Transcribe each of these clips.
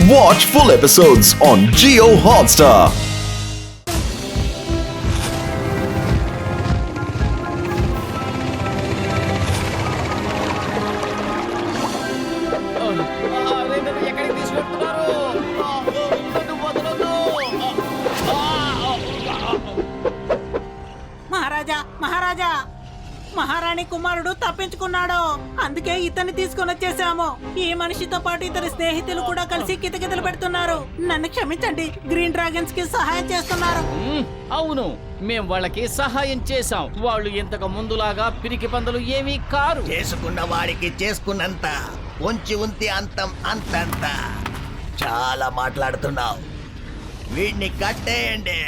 Watch full episodes on Jio Hotstar. మహారాజా మహారాజా మహారాణి కుమారుడు తప్పించుకున్నాడు. అందుకే ఇతన్ని తీసుకొని వచ్చేసాము. ఈ మనిషితో పాటు ఇతని స్నేహితులు కూడా కలిసి కితకితలు పెడుతున్నారు. నన్ను క్షమించండి, గ్రీన్ డ్రాగన్స్ కి సహాయం చేస్తున్నారు. అవును, మేం వాళ్ళకి సహాయం చేశాం. వాళ్ళు ఇంతకు ముందులాగా పిరికి పందులు ఏమీ కారు. చేసుకున్న వాడికి చేసుకున్నంత, ఉంచి ఉంతి అంతం అంతంత. చాలా మాట్లాడుతున్నావు, వీడిని కట్టేయండి.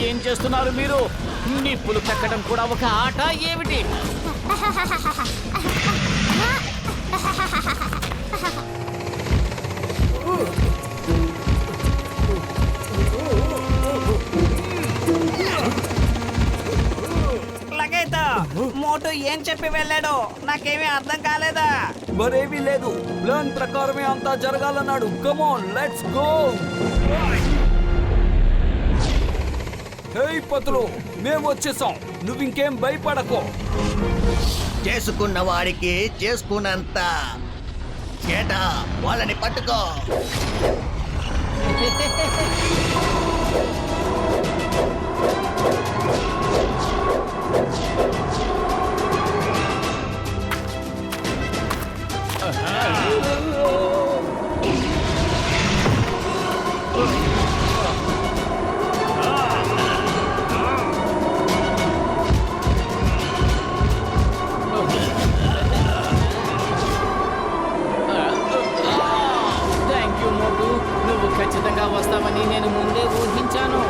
ఏం చేస్తున్నారు మీరు? నిప్పులు కక్కడం కూడా ఒక ఆట ఏమిటి? మోటు ఏం చెప్పి వెళ్ళాడు? నాకేమీ అర్థం కాలేదా? మరేమీ లేదు, ప్లాన్ ప్రకారమే అంతా జరగాలన్నాడు. Come on, let's go. Hey పతులు, మేము వచ్చేసాం. నువ్వు ఇంకేం భయపడకు. చేసుకున్న వాడికి చేసుకున్నంత. చేటా, వాళ్ళని పట్టుకో. థ్యాంక్ యూ మోటు, నువ్వు ఖచ్చితంగా వస్తావని నేను ముందే ఊహించాను.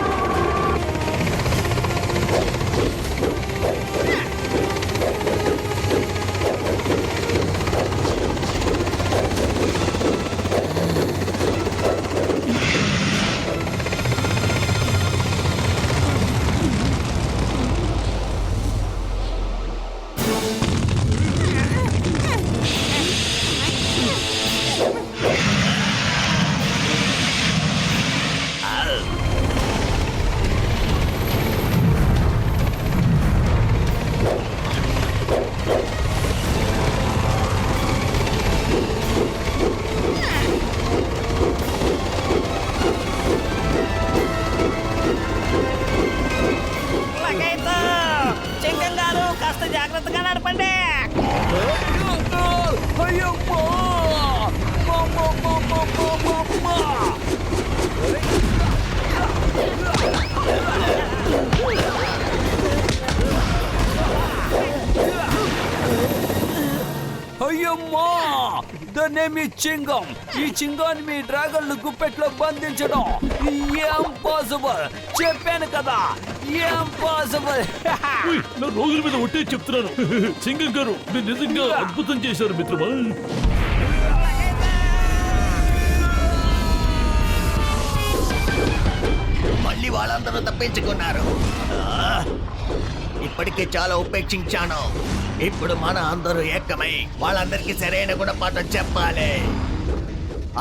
చెంగం గారు, కాస్త జాగ్రత్తగా నడపండి. అయ్యమ్మా, ద నేమ్ ఈ చింగం. ఈ చింగాన్ని మీ డ్రాగన్లు గుప్పెట్లో బంధించడం ఇంపాసిబుల్. చెప్పాను కదా, ఇంపాసిబుల్. నా రోజుల మీద ఒట్టే చెప్తున్నాను. సింగం గారు, మీరు నిజంగా అద్భుతం చేశారు మిత్రమా. మళ్ళీ వాళ్ళందరూ తప్పించుకున్నారు. ఇప్పటికే చాలా ఉపేక్షించాను. ఇప్పుడు మన అందరూ ఏకమై వాళ్ళందరికీ సరైన గుణపాఠం చెప్పాలి.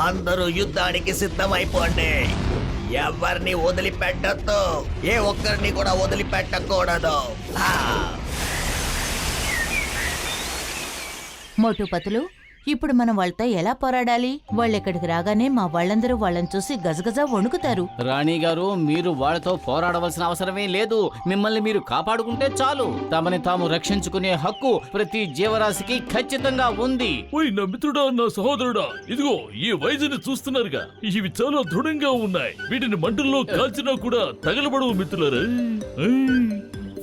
అందరూ యుద్ధానికి సిద్ధమైపోండి. ఎవరిని వదిలిపెట్టద్దు, ఏ ఒక్కరిని కూడా వదిలిపెట్టకూడదు. మోటుపతులు, ఇప్పుడు మనం వాళ్ళతో ఎలా పోరాడాలి? వాళ్ళెక్కడికి రాగానే మా వాళ్ళందరూ వాళ్ళని చూసి గజగజ వణుకుతారు. రాణి గారు, మీరు వాళ్ళతో పోరాడవలసిన అవసరమే లేదు. మిమ్మల్ని మీరు కాపాడుకుంటే చాలు. తమని తాము రక్షించుకునే హక్కు ప్రతి జీవరాశికి ఖచ్చితంగా ఉంది. ఓయ్ నా మిత్రుడా, నా సహోదరుడా, ఇదిగో ఈ వైద్యుని చూస్తున్నారుగా, ఇవి చాలా దృఢంగా ఉన్నాయి. వీటిని మంటల్లో కాల్చినా కూడా తగలబడవు మిత్రులారా.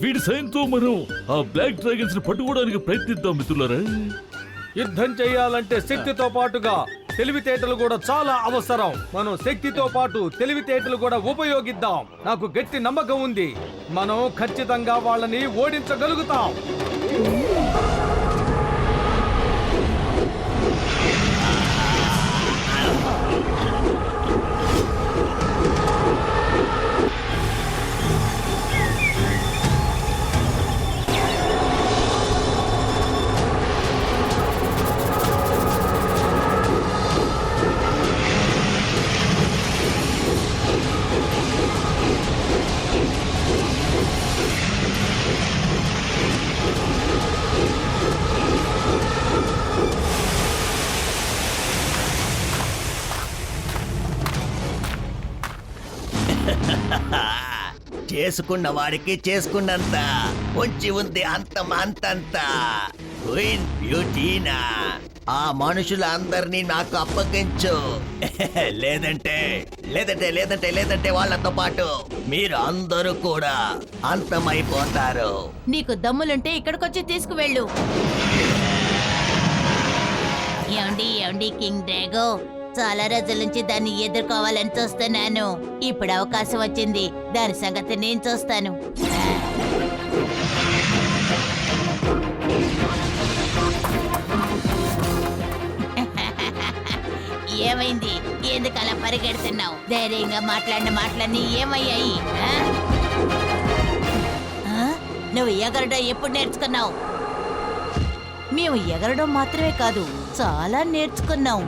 వీటి సాయంతో మనం ఆ బ్లాక్ డ్రాగన్స్ ని పట్టుకోవడానికి ప్రయత్నిద్దాం మిత్రులారా. యుద్ధం చేయాలంటే శక్తితో పాటుగా తెలివితేటలు కూడా చాలా అవసరం. మనం శక్తితో పాటు తెలివితేటలు కూడా ఉపయోగిద్దాం. నాకు గట్టి నమ్మకం ఉంది, మనం ఖచ్చితంగా వాళ్ళని ఓడించగలుగుతాం. చేసుకున్న వాడికి చేసుకున్నంత పొంచి ఉంది అంతంత. క్వీన్ బ్యూటీనా, ఆ మనుషులందరినీ నాకు అప్పగించు. లేదంటే లేదంటే లేదంటే లేదంటే వాళ్ళతో పాటు మీరు అందరూ కూడా అంతమైపోతారు. నీకు దమ్ములుంటే ఇక్కడికొచ్చి తీసుకువెళ్ళు. ఏమండి కింగ్ డ్రాగో, చాలా రోజుల నుంచి దాన్ని ఎదుర్కోవాలని చూస్తున్నాను. ఇప్పుడు అవకాశం వచ్చింది, దాని సంగతి నేను చూస్తాను. ఏమైంది? ఎందుకు అలా పరిగెడుతున్నావు? ధైర్యంగా మాట్లాడిన మాటలన్నీ ఏమయ్యాయి? నువ్వు ఎగరడం ఎప్పుడు నేర్చుకున్నావు? మేము ఎగరడం మాత్రమే కాదు, చాలా నేర్చుకున్నాం.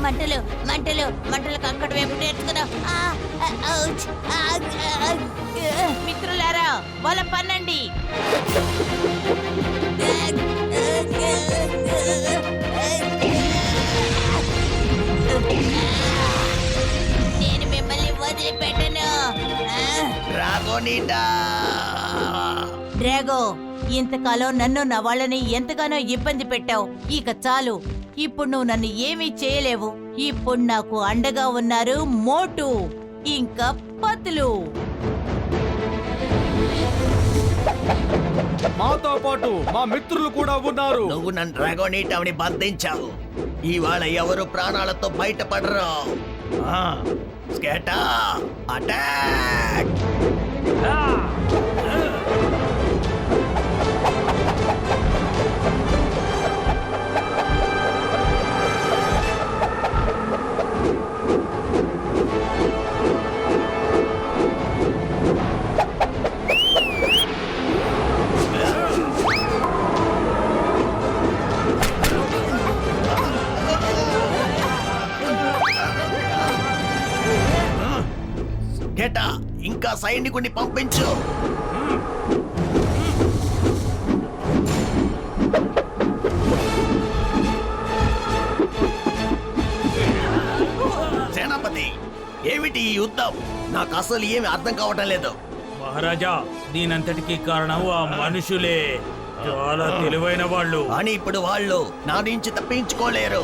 మంటలు మంటలు మంటలు కక్కడం ఎప్పుడు నేర్చుకున్నావు? మిత్రులారా, వాళ్ళ పన్నండి. నేను మిమ్మల్ని వదిలిపెట్టను. డ్రాగో, ఇంతకాలం నన్ను నా వాళ్ళని ఎంతగానో ఇబ్బంది పెట్టావు. ఇక చాలు, ఇప్పుడు నువ్వు నన్ను ఏమీ చేయలేవు. ఇప్పుడు నాకు అండగా ఉన్నారు మోటు ఇంకా పతులు. మాతో పాటు మా మిత్రులు కూడా ఉన్నారు. నువ్వు నన్ను డ్రాగోనీటాని బంధించావు. ఇవాళ ఎవరు ప్రాణాలతో బయటపడరు. స్కేటా అటాక్! గెటా, ఇంకా సైనికుడిని పంపించు. సేనాపతి, ఏమిటి ఈ యుద్ధం? నాకు అసలు ఏమి అర్థం కావటం లేదు. మహారాజా, దీనంతటికీ కారణం ఆ మనుషులే. చాలా తెలివైన వాళ్ళు. అని ఇప్పుడు వాళ్ళు నా నుంచి తప్పించుకోలేరు.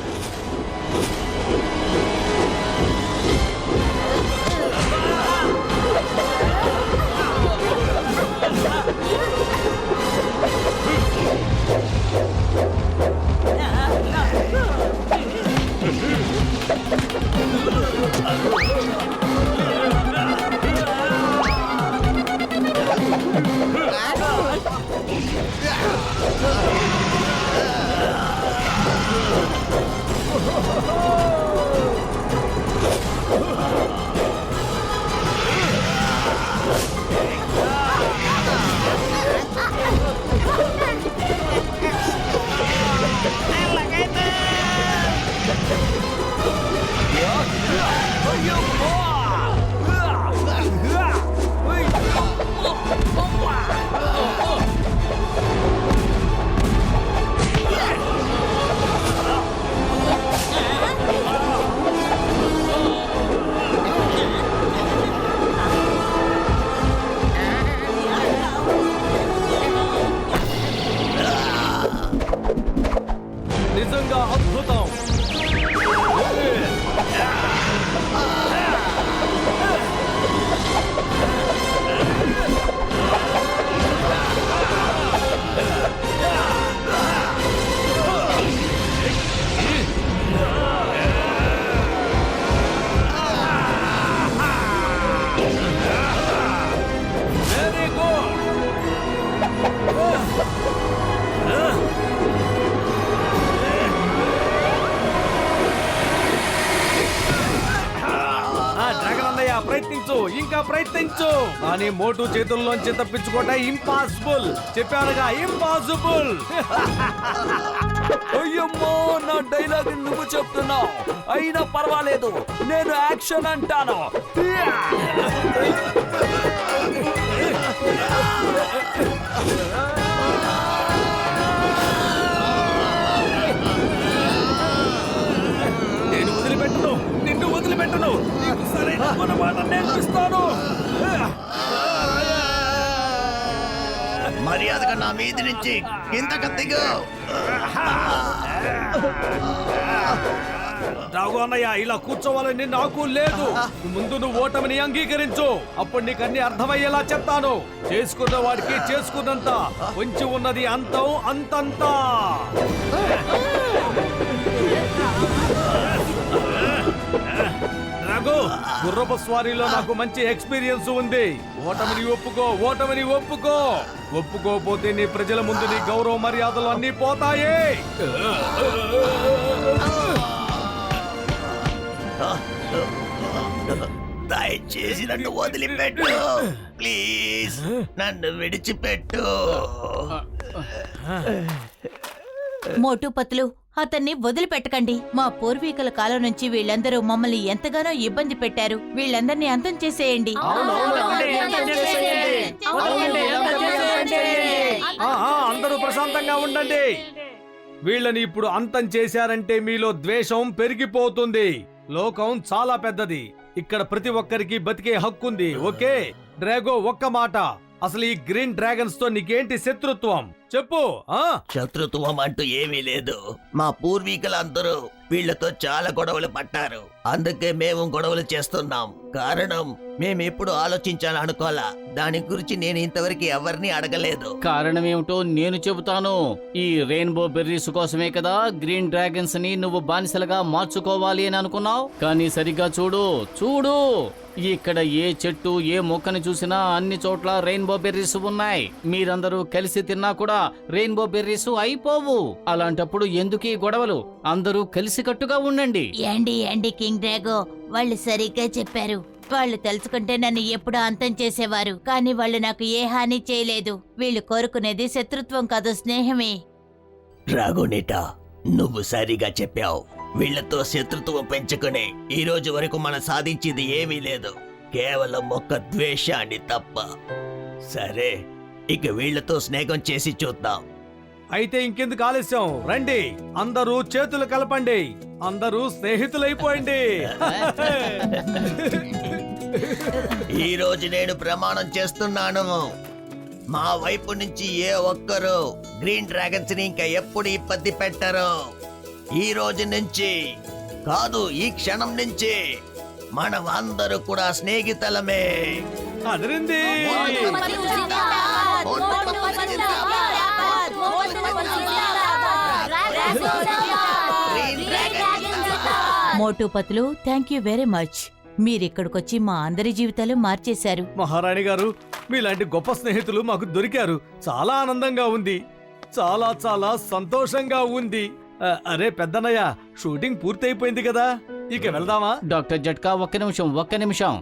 నిజంగా అద్భుతం. పెద్దనయ్య ప్రయత్నించు, ఇంకా ప్రయత్నించు. కానీ మోటు చేతుల్లోంచి తప్పించుకోవటం ఇంపాసిబుల్. చెప్పానుగా, ఇంపాసిబుల్. అయ్యమ్మో, నా డైలాగ్ నువ్వు చెప్తున్నావు. అయినా పర్వాలేదు, నేను యాక్షన్ అంటాను. నేను వదిలిపెట్టను, నిన్ను వదిలిపెట్టను. నీకు సరైన గుణమాట నేర్పిస్తాను. మర్యాదగా నా మీది నుంచి కిందకు దిగు. రాఘు అన్నయ్య, ఇలా కూర్చోవాలని నాకు లేదు. ముందు నువ్వు ఓటమిని అంగీకరించు, అప్పుడు నీకు అన్ని అర్థమయ్యేలా చెప్తాను. చేసుకున్న వాడికి చేసుకున్నంత, కొంచెం ఉన్నది అంతం అంతంతా. రాఘు, గుర్రపు స్వారీలో నాకు మంచి ఎక్స్పీరియన్స్ ఉంది. ఓటమిని ఒప్పుకో, ఓటమిని ఒప్పుకో. ఒప్పుకోపోతే నీ ప్రజల ముందు నీ గౌరవ మర్యాదలు అన్నీ పోతాయి. దయచేసి నన్ను వదిలిపెట్టు, ప్లీజ్. నన్ను విడిచిపెట్టు. మోటు పత్లు, అతన్ని వదిలిపెట్టకండి. మా పూర్వీకుల కాలం నుంచి వీళ్ళందరూ మమ్మల్ని ఎంతగానో ఇబ్బంది పెట్టారు. వీళ్ళందరినీ అంతం చేసేయండి. అందరూ ప్రశాంతంగా ఉండండి. వీళ్ళని ఇప్పుడు అంతం చేశారంటే మీలో ద్వేషం పెరిగిపోతుంది. లోకం చాలా పెద్దది. ఇక్కడ ప్రతి ఒక్కరికి బతికే హక్కుంది. ఓకే డ్రాగో, ఒక్క మాట. అసలు ఈ గ్రీన్ డ్రాగన్స్ తో నీకేంటి శత్రుత్వం చెప్పు. శత్రుత్వం అంటూ ఏమీ లేదు. మా పూర్వీకులందరూ వీళ్లతో చాలా గొడవలు పట్టారు. అందుకే మేము గొడవలు చేస్తున్నాం. కారణం మేమెప్పుడు ఆలోచించాలనుకోలా. దాని గురించి నేను ఇంతవరకు ఎవరిని అడగలేదు. కారణం ఏమిటో నేను చెబుతాను. ఈ రెయిన్బో బెర్రీస్ కోసమే కదా గ్రీన్ డ్రాగన్స్ ని నువ్వు బానిసలుగా మార్చుకోవాలి అని అనుకున్నావు. కానీ సరిగ్గా చూడు చూడు, ఇక్కడ ఏ చెట్టు ఏ మొక్కని చూసినా అన్ని చోట్ల రెయిన్బో బెర్రీస్ ఉన్నాయి. మీరందరూ కలిసి తిన్నా కూడా రెయిన్బో బెర్రీస్ అయిపోవు. అలాంటప్పుడు ఎందుకు ఈ గొడవలు? అందరూ కలిసికట్టుగా ఉండండి. యాండి కింగ్ డ్రాగో, వాళ్ళు సరిగ్గా చెప్పారు. వాళ్ళు తెలుసుకుంటే నన్ను ఎప్పుడూ అంతం చేసేవారు. కానీ వాళ్ళు నాకు ఏ హాని చేయలేదు. వీళ్ళు కోరుకునేది శత్రుత్వం కాదు, స్నేహమే. డ్రాగోనిటా, నువ్వు సరిగా చెప్పావు. వీళ్లతో శత్రుత్వం పెంచుకుని ఈ రోజు వరకు మనం సాధించింది ఏమీ లేదు, కేవలం ఒక్క ద్వేషాన్ని తప్ప. సరే, ఇక వీళ్లతో స్నేహం చేసి చూద్దాం. అయితే ఇంకెందుకు ఆలస్యం, రండి. అందరూ చేతులు కలపండి. అందరూ స్నేహితులైపోయింది. ఈ రోజు నేను ప్రమాణం చేస్తున్నాను, మా వైపు నుంచి ఏ ఒక్కరు గ్రీన్ డ్రాగన్స్ ని ఇంకా ఎప్పుడు ఇబ్బంది పెట్టరు. ఈ రోజు నుంచి కాదు, ఈ క్షణం నుంచి మనం అందరూ కూడా స్నేహితులమే. అదిరింది. మోటు Patlu, thank you very much. మీరిక్కడికొచ్చి మా అందరి జీవితాలు మార్చేశారు. మహారాణి గారు, మీలాంటి గొప్ప స్నేహితులు మాకు దొరికారు. చాలా ఆనందంగా ఉంది, చాలా చాలా సంతోషంగా ఉంది. అరే పెద్దనయ్య, షూటింగ్ పూర్తయిపోయింది కదా, ఇక వెళ్దామా? డాక్టర్ జట్కా, ఒక్క నిమిషం.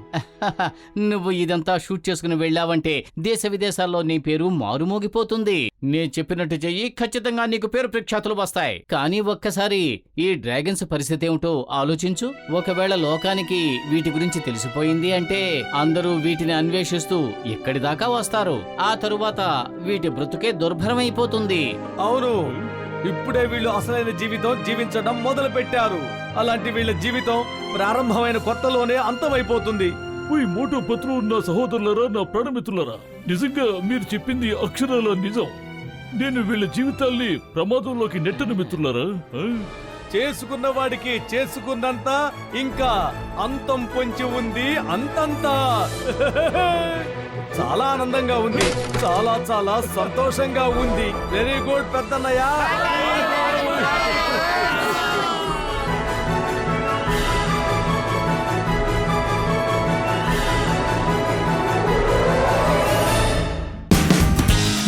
నువ్వు ఇదంతా షూట్ చేసుకుని వెళ్ళావంటే దేశ విదేశాల్లో నీ పేరు మారుమోగిపోతుంది. నేను చెప్పినట్టు చెయ్యి, ఖచ్చితంగా నీకు పేరు ప్రఖ్యాతులు వస్తాయి. కానీ ఒక్కసారి ఈ డ్రాగన్స్ పరిస్థితి ఏమిటో ఆలోచించు. ఒకవేళ లోకానికి వీటి గురించి తెలిసిపోయింది అంటే అందరూ వీటిని అన్వేషిస్తూ ఇక్కడి దాకా వస్తారు. ఆ తరువాత వీటి బ్రతుకే దుర్భరమైపోతుంది. అవును, ఇప్పుడే వీళ్ళు అసలైన జీవితం జీవించడం మొదలు పెట్టారు. అలాంటి వీళ్ళ జీవితం ప్రారంభమైన కొత్తలోనే అంతమైపోతుంది. ఓయ్ మోటు పత్రు, నా సహోదరులరా, నా ప్రాణమిత్రులరా, నిజంగా మీరు చెప్పింది అక్షరాల నిజం. నేను వీళ్ళ జీవితాల్ని ప్రమాదంలోకి నెట్టను మిత్రులరా. చేసుకున్న వాడికి చేసుకున్నంత, ఇంకా అంతం పొంచి ఉంది అంతంతా. చాలా ఆనందంగా ఉంది, చాలా చాలా సంతోషంగా ఉంది. వెరీ గుడ్ పెద్దన్నయ్య.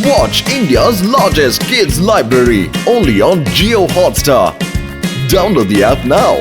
Watch India's largest kids library only on Jio Hotstar. Download the app now.